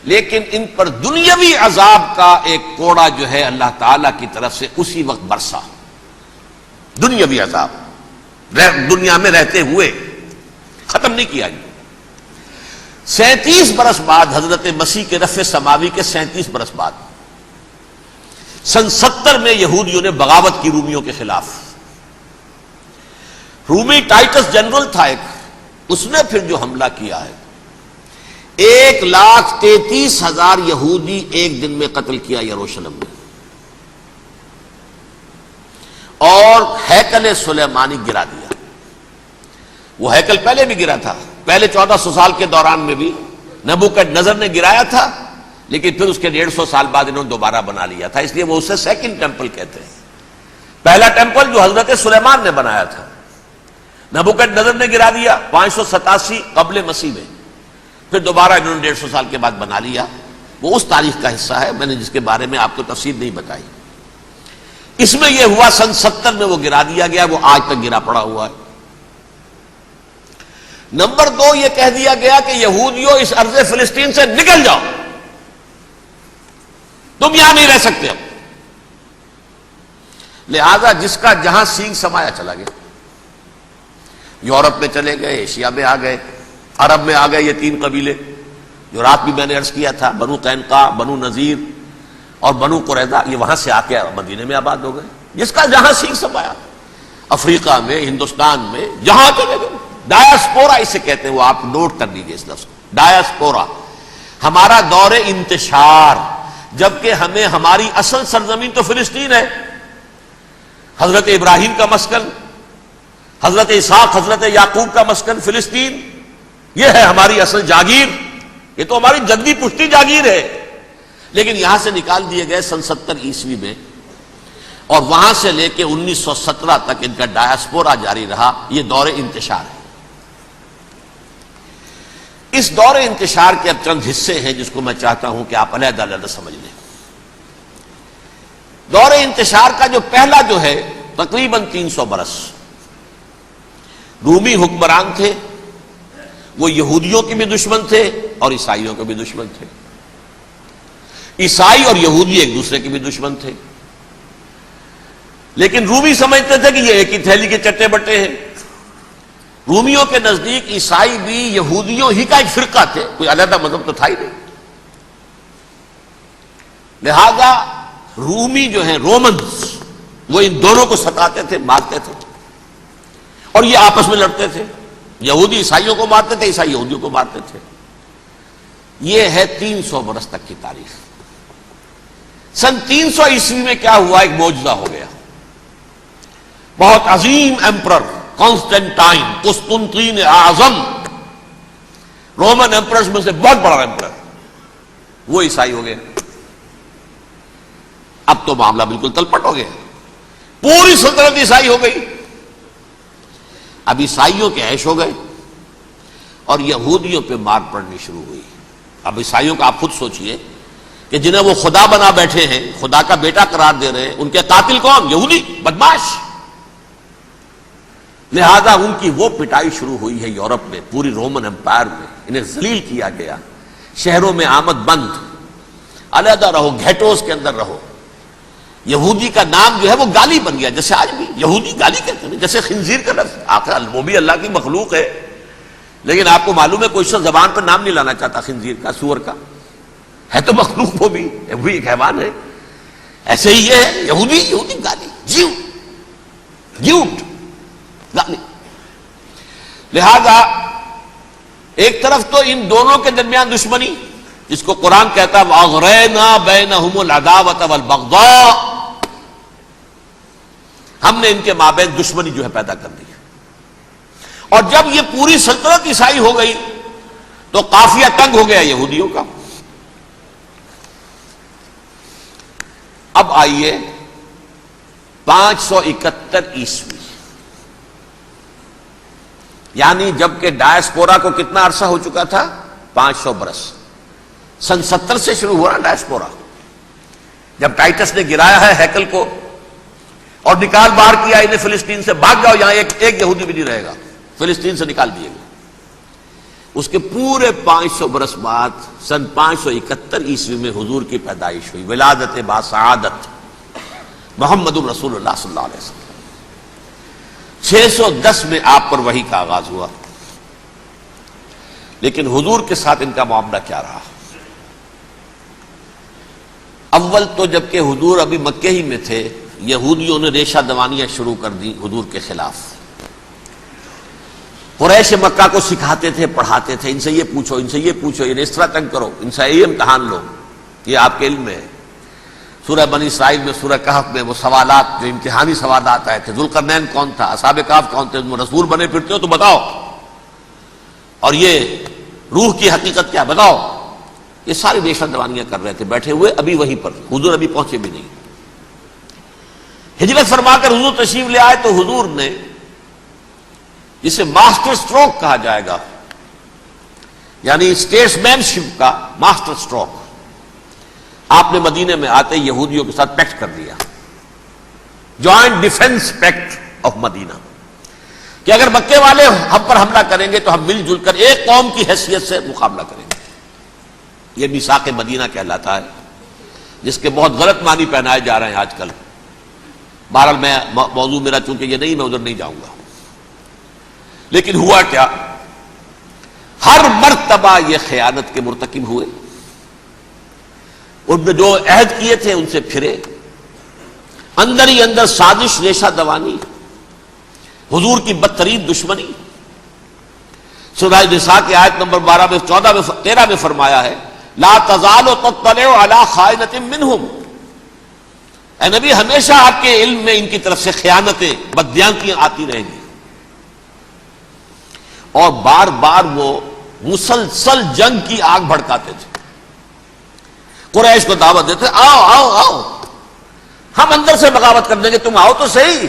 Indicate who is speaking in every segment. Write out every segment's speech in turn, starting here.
Speaker 1: لیکن ان پر دنیاوی عذاب کا ایک کوڑا جو ہے اللہ تعالی کی طرف سے اسی وقت برسا. دنیاوی عذاب دنیا میں رہتے ہوئے ختم نہیں کیا گیا. 37 برس بعد حضرت مسیح کے رفع سماوی کے 37 برس بعد سن 70 میں یہودیوں نے بغاوت کی رومیوں کے خلاف. رومی ٹائٹس جنرل تھا ایک، اس نے پھر جو حملہ کیا ہے 1,33,000 یہودی ایک دن میں قتل کیا یروشلم میں، اور ہیکل سلیمانی گرا دیا. وہ ہیکل پہلے بھی گرا تھا، پہلے 1400 سال کے دوران میں بھی نبوکدنضر نے گرایا تھا، لیکن پھر اس کے 150 سال بعد انہوں نے دوبارہ بنا لیا تھا، اس لیے وہ اسے سیکنڈ ٹیمپل کہتے ہیں. پہلا ٹیمپل جو حضرت سلیمان نے بنایا تھا نبوکدنضر نے گرا دیا 587 قبل مسیح میں، پھر دوبارہ انہوں نے 150 سال کے بعد بنا لیا. وہ اس تاریخ کا حصہ ہے، میں نے جس کے بارے میں آپ کو تفصیل نہیں بتائی. اس میں یہ ہوا سن 70 میں وہ گرا دیا گیا، وہ آج تک گرا پڑا ہوا ہے. نمبر 2 یہ کہہ دیا گیا کہ یہودیوں اس ارض فلسطین سے نکل جاؤ، تم یہاں نہیں رہ سکتے. اب لہذا جس کا جہاں سینگ سمایا چلا گیا. یورپ میں چلے گئے، ایشیا میں آ گئے، عرب میں آ گئے. یہ 3 قبیلے جو رات بھی میں نے عرض کیا تھا، بنو قینقاع، بنو نذیر اور بنو قریظہ، یہ وہاں سے آ کے مدینے میں آباد ہو گئے. جس کا جہاں سینگ سمایا، افریقہ میں، ہندوستان میں، جہاں چلے گئے. ڈایاسپورا اسے کہتے ہیں، وہ آپ نوٹ کر لیجیے اس لفظ کو، ڈایاسپورا. ہمارا دور انتشار، جبکہ ہمیں ہماری اصل سرزمین تو فلسطین ہے. حضرت ابراہیم کا مسکن، حضرت اسحاق، حضرت یعقوب کا مسکن فلسطین، یہ ہے ہماری اصل جاگیر، یہ تو ہماری جدی پشتی جاگیر ہے. لیکن یہاں سے نکال دیے گئے سن 70 عیسوی میں، اور وہاں سے لے کے 1917 تک ان کا ڈایاسپورا جاری رہا. یہ دور انتشار ہے. اس دور انتشار کے اب چند حصے ہیں جس کو میں چاہتا ہوں کہ آپ علیحدہ علیحدہ سمجھ لیں. دور انتشار کا جو پہلا جو ہے تقریباً 300 برس رومی حکمران تھے. وہ یہودیوں کے بھی دشمن تھے اور عیسائیوں کے بھی دشمن تھے. عیسائی اور یہودی ایک دوسرے کے بھی دشمن تھے، لیکن رومی سمجھتے تھے کہ یہ ایک ہی تھیلی کے چٹے بٹے ہیں. رومیوں کے نزدیک عیسائی بھی یہودیوں ہی کا ایک فرقہ تھے، کوئی علیحدہ مذہب تو تھا ہی نہیں. لہذا رومی جو ہیں رومنز، وہ ان دونوں کو ستاتے تھے، مارتے تھے، اور یہ آپس میں لڑتے تھے. یہودی عیسائیوں کو مارتے تھے، عیسائی یہودیوں کو مارتے تھے. یہ ہے 300 برس تک کی تاریخ. سن 300 عیسوی میں کیا ہوا؟ ایک معجزہ ہو گیا. بہت عظیم ایمپرر کانسٹینٹائن، قسطنطین اعظم، رومن ایمپررز میں سے بہت بڑا ایمپرر، وہ عیسائی ہو گئے. اب تو معاملہ بالکل تلپٹ ہو گیا، پوری سلطنت عیسائی ہو گئی. اب عیسائیوں کے عیش ہو گئے اور یہودیوں پہ مار پڑنی شروع ہوئی. اب عیسائیوں کا آپ خود سوچئے کہ جنہیں وہ خدا بنا بیٹھے ہیں، خدا کا بیٹا قرار دے رہے ہیں، ان کے قاتل کون؟ یہودی، بدماش. لہذا ان کی وہ پٹائی شروع ہوئی ہے یورپ میں، پوری رومن امپائر میں. انہیں ذلیل کیا گیا، شہروں میں آمد بند، علیحدہ رہو، گھیٹوز کے اندر رہو. یہودی کا نام جو ہے وہ گالی بن گیا، جیسے آج بھی یہودی گالی کہتے ہیں، جیسے خنزیر کا لفظ. آخر وہ بھی اللہ کی مخلوق ہے، لیکن آپ کو معلوم ہے کوئی شخص زبان پر نام نہیں لانا چاہتا خنزیر کا، سور کا. ہے تو مخلوق، وہ بھی ایک حیوان ہے. ایسے ہی یہ ہے یہودی، یہودی گالی، جیو گیوٹ گالی. لہذا ایک طرف تو ان دونوں کے درمیان دشمنی، جس کو قرآن کہتا ہے وَأَغْرَيْنَا بَيْنَهُمُ الْعَدَاوَةَ وَالْبَغْضَاءَ، ہم نے ان کے مابین دشمنی جو ہے پیدا کر دی. اور جب یہ پوری سلطنت عیسائی ہو گئی تو قافیہ تنگ ہو گیا یہودیوں کا. اب آئیے 571 عیسوی، یعنی جبکہ ڈایاسپورا کو کتنا عرصہ ہو چکا تھا؟ 500 برس. سن 70 سے شروع ہوا نا ڈایاسپورا، جب ٹائٹس نے گرایا ہے ہیکل کو اور نکال باہر کیا انہیں فلسطین سے. بھاگ جاؤ، یہاں ایک یہودی بھی نہیں رہے گا، فلسطین سے نکال دیے گئے. اس کے پورے 500 برس بعد سن 571 عیسوی میں حضور کی پیدائش ہوئی، ولادت باسعادت محمد الرسول اللہ صلی اللہ علیہ وسلم۔ 610 میں آپ پر وحی کا آغاز ہوا، لیکن حضور کے ساتھ ان کا معاملہ کیا رہا؟ اول تو جبکہ حضور ابھی مکے ہی میں تھے، یہودیوں نے ریشہ دوانیاں شروع کر دی حضور کے خلاف۔ قریش مکہ کو سکھاتے تھے، پڑھاتے تھے، ان سے یہ پوچھو، ان سے یہ پوچھو، انہیں اس طرح تنگ کرو، ان سے یہ امتحان لو، یہ آپ کے علم میں ہے۔ سورہ بنی اسرائیل میں، سورہ کہف میں وہ سوالات، جو امتحانی سوالات آئے تھے، ذوالقرنین کون تھا، اصحاب کہف کون تھے، تم رسول بنے پھرتے ہو تو بتاؤ، اور یہ روح کی حقیقت کیا بتاؤ، یہ ساری ریشہ دوانیاں کر رہے تھے بیٹھے ہوئے، ابھی وہیں پر حضور ابھی پہنچے بھی نہیں۔ ہجرت فرما کر حضور تشریف لے آئے تو حضور نے، جسے ماسٹر سٹروک کہا جائے گا، یعنی اسٹیٹس مین شپ کا ماسٹر سٹروک، آپ نے مدینے میں آتے یہودیوں کے ساتھ پیکٹ کر دیا، جوائنٹ ڈیفنس پیکٹ آف مدینہ، کہ اگر مکے والے ہم پر حملہ کریں گے تو ہم مل جل کر ایک قوم کی حیثیت سے مقابلہ کریں گے۔ یہ میثاق مدینہ کہلاتا ہے، جس کے بہت غلط معنی پہنائے جا رہے ہیں آج کل۔ بہرحال میں موضوع میرا چونکہ یہ نہیں، میں ادھر نہیں جاؤں گا، لیکن ہوا کیا، ہر مرتبہ یہ خیانت کے مرتکب ہوئے، ان نے جو عہد کیے تھے ان سے پھرے، اندر ہی اندر سازش، ریشہ دوانی، حضور کی بدترین دشمنی۔ سورہ نساء کی آیت نمبر 12 میں، 14 میں، 13 میں فرمایا ہے، لا تزال تطلع علی خائنۃ منہم، اے نبی ہمیشہ آپ کے علم میں ان کی طرف سے خیانتیں، بددیانتیاں آتی رہیں گی، اور بار بار وہ مسلسل جنگ کی آگ بھڑکاتے تھے، قریش کو دعوت دیتے، آؤ آؤ آؤ، ہم اندر سے بغاوت کر دیں گے، تم آؤ تو صحیح،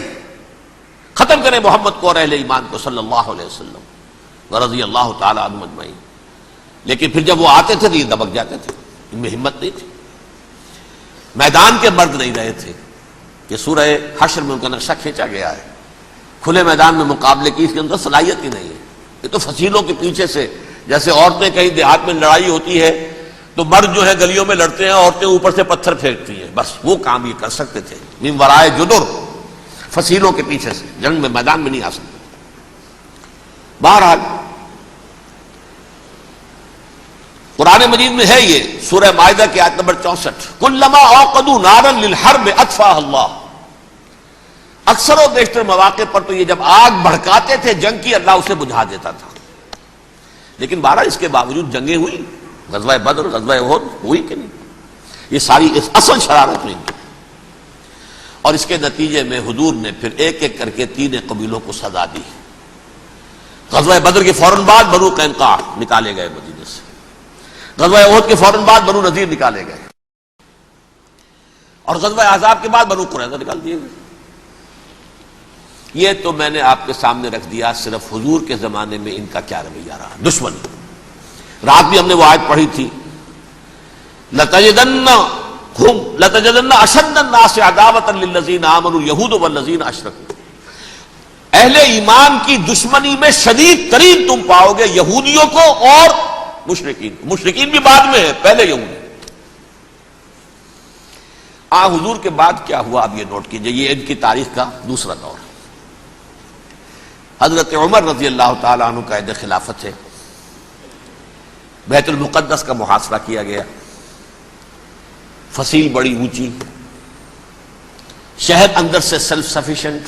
Speaker 1: ختم کریں محمد کو اور اہل ایمان کو صلی اللہ علیہ وسلم ورضی اللہ تعالی عنہم اجمعین۔ لیکن پھر جب وہ آتے تھے تو یہ دبک جاتے تھے، ان میں ہمت نہیں تھی، میدان کے مرد نہیں رہے تھے۔ یہ سورہ حشر میں ان کا نقشہ کھینچا گیا ہے، کھلے میدان میں مقابلے کی اس کے اندر صلاحیت ہی نہیں ہے، یہ تو فصیلوں کے پیچھے سے، جیسے عورتیں کہیں دیہات میں لڑائی ہوتی ہے تو مرد جو ہے گلیوں میں لڑتے ہیں، عورتیں اوپر سے پتھر پھینکتی ہیں، بس وہ کام یہ کر سکتے تھے، من ورائے جدر، فصیلوں کے پیچھے سے، جنگ میں میدان میں نہیں آ سکتے۔ بہرحال قرآن مجید میں ہے یہ، سورہ مائدہ کی آیت نمبر 64، کلما اوقدوا نارا للحرب اطفاها اللہ، اکثر و بیشتر مواقع پر تو یہ جب آگ بھڑکاتے تھے جنگ کی، اللہ اسے بجھا دیتا تھا۔ لیکن بہرحال اس کے باوجود جنگیں ہوئی، غزوہ بدر، غزوہ احد ہوئی کہ نہیں، یہ ساری اس اصل شرارت ہوئی، اور اس کے نتیجے میں حضور نے پھر ایک ایک کر کے 3 قبیلوں کو سزا دی۔ غزوہ بدر کے فوراً بعد بنو قینقاع نکالے گئے مدینے سے، غزوہ احد کے فوراً بعد بنو نذیر نکالے گئے، اور غزوہ احزاب کے بعد بنو قریظہ نکال دیے گئے۔ یہ تو میں نے آپ کے سامنے رکھ دیا صرف حضور کے زمانے میں ان کا کیا رویہ رہا، دشمنی۔ رات بھی ہم نے وہ آیت پڑھی تھی، لَتَجِدَنَّ أَشَدَّ النَّاسِ عَدَاوَةً لِلَّذِينَ آمَنُوا الْيَهُودُ وَالَّذِينَ أَشْرَكُوا، اہل ایمان کی دشمنی میں شدید ترین تم پاؤ گے یہودیوں کو اور مشرکین، مشرکین بھی بعد میں ہے، پہلے یہودی۔ حضور کے بعد کیا ہوا اب یہ نوٹ کیجئے، یہ ان کی تاریخ کا دوسرا دور۔ حضرت عمر رضی اللہ تعالیٰ عنہ کا عہد خلافت ہے، بیت المقدس کا محاصرہ کیا گیا، فصیل بڑی اونچی، شہر اندر سے سیلف سفیشینٹ،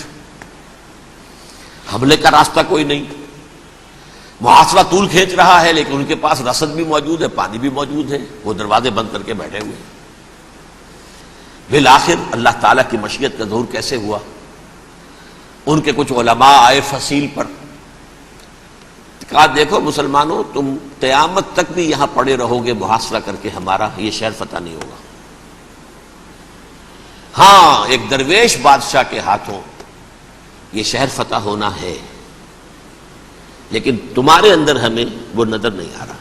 Speaker 1: حملے کا راستہ کوئی نہیں، محاصرہ طول کھینچ رہا ہے، لیکن ان کے پاس رسد بھی موجود ہے، پانی بھی موجود ہے، وہ دروازے بند کر کے بیٹھے ہوئے ہیں۔ بالآخر اللہ تعالیٰ کی مشیت کا ظہور کیسے ہوا، ان کے کچھ علماء آئے فصیل پر، کہا دیکھو مسلمانوں، تم قیامت تک بھی یہاں پڑے رہو گے محاصرہ کر کے، ہمارا یہ شہر فتح نہیں ہوگا۔ ہاں ایک درویش بادشاہ کے ہاتھوں یہ شہر فتح ہونا ہے، لیکن تمہارے اندر ہمیں وہ نظر نہیں آ رہا۔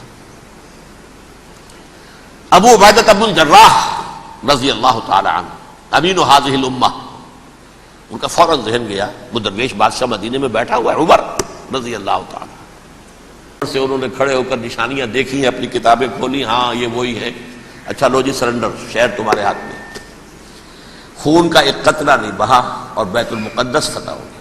Speaker 1: ابو عبیدہ بن الجراح رضی اللہ تعالی عنہ، امین هذه الامہ، ان کا فوراً ذہن گیا، وہ درویش بادشاہ مدینے میں بیٹھا ہوا ہے، عمر رضی اللہ تعالی، سے انہوں نے کھڑے ہو کر نشانیاں دیکھی ہیں، اپنی کتابیں کھولی، ہاں یہ وہی ہے، اچھا لو جی سرنڈر، شہر تمہارے ہاتھ میں۔ خون کا ایک قطرہ نہیں بہا اور بیت المقدس فتح ہو گیا۔